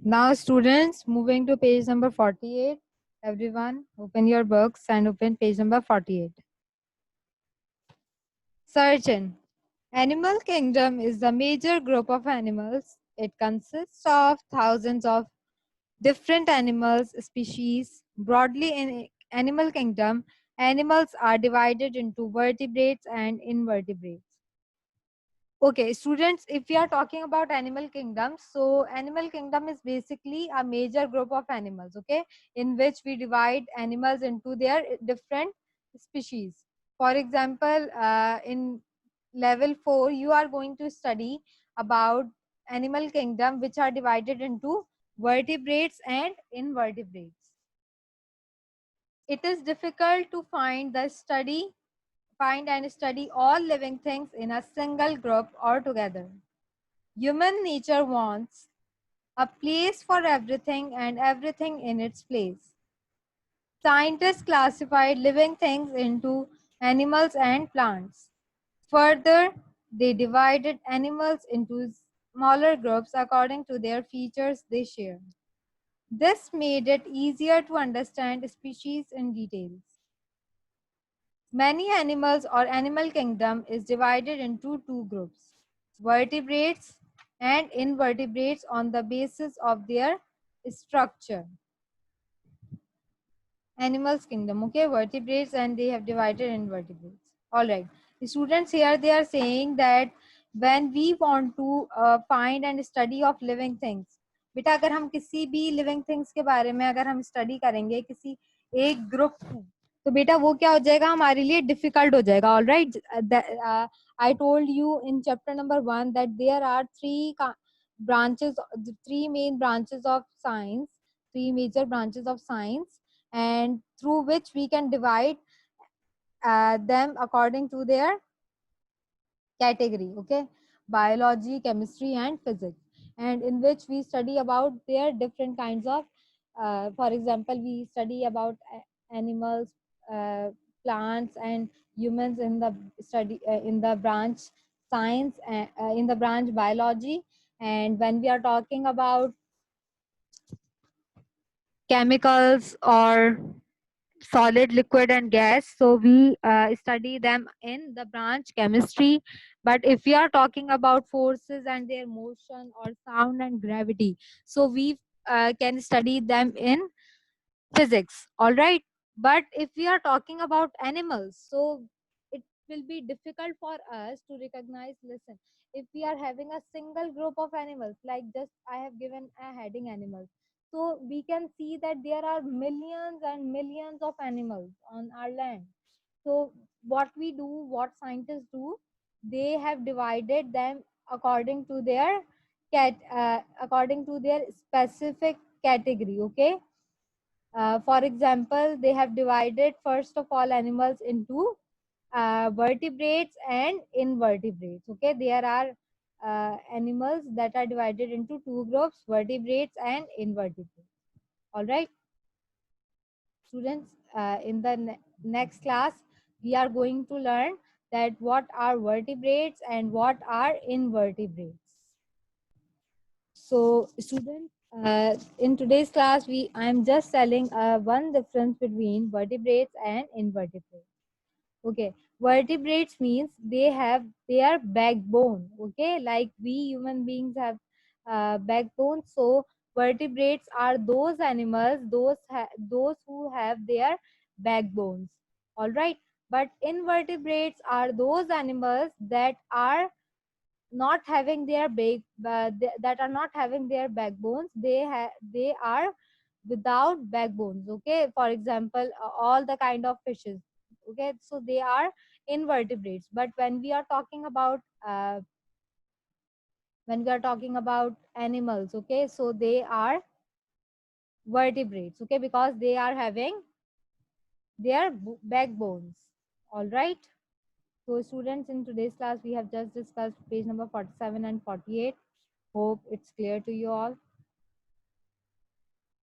Now, students, moving to page number 48. Everyone, open your books and open page number 48. Surgeon. Animal kingdom is the major group of animals. It consists of thousands of different animals species. Broadly in animal kingdom, animals are divided into vertebrates and invertebrates. Okay, students, if we are talking about animal kingdom, so animal kingdom is basically a major group of animals, okay, in which we divide animals into their different species. For example, in level 4, you are going to study about animal kingdom, which are divided into vertebrates and invertebrates. It is difficult to find and study all living things in a single group or together. Human nature wants a place for everything and everything in its place. Scientists classified living things into animals and plants. Further, they divided animals into smaller groups according to their features they share. This made it easier to understand species in details. Many animals or animal kingdom is divided into two groups, vertebrates and invertebrates on the basis of their structure. Animals kingdom, okay, vertebrates, and they have divided invertebrates. All right. The students here, they are saying that when we want to find and study of living things, बेटा अगर हम किसी भी living things के बारे में अगर हम स्टडी करेंगे किसी एक ग्रुप में, तो बेटा वो क्या हो जाएगा, हमारे लिए डिफिकल्ट हो जाएगा. All right, I told you in chapter number 1 that there are branches, three main branches of science, three major branches of science, and through which we can divide them according to their category, okay, biology, chemistry, and physics, and in which we study about their different kinds of for example, we study about animals, uh, plants, and humans in the study in the branch science, in the branch biology. And when we are talking about chemicals or solid, liquid, and gas, so we study them in the branch chemistry. But if we are talking about forces and their motion or sound and gravity, so we can study them in physics. All right, but if we are talking about animals, so it will be difficult for us to recognize. Listen, if we are having a single group of animals, like just I have given a heading animals, so we can see that there are millions and millions of animals on our land. So what we do, what scientists do, they have divided them according to their according to their specific category, okay. For example, they have divided first of all animals into vertebrates and invertebrates. Okay, there are animals that are divided into two groups, vertebrates and invertebrates. All right, students, in the next class, we are going to learn that what are vertebrates and what are invertebrates. So, students, in today's class, I am just telling one difference between vertebrates and invertebrates. Okay, vertebrates means they have their backbone. Okay, like we human beings have backbone. So vertebrates are those animals, those who have their backbones. All right, but invertebrates are those animals that are not having their that are not having their backbones. They are without backbones. Okay, for example, all the kind of fishes. Okay, so they are invertebrates. But when we are talking about animals, okay, so they are vertebrates. Okay, because they are having their backbones. All right. So students, in today's class, we have just discussed page number 47 and 48. Hope it's clear to you all.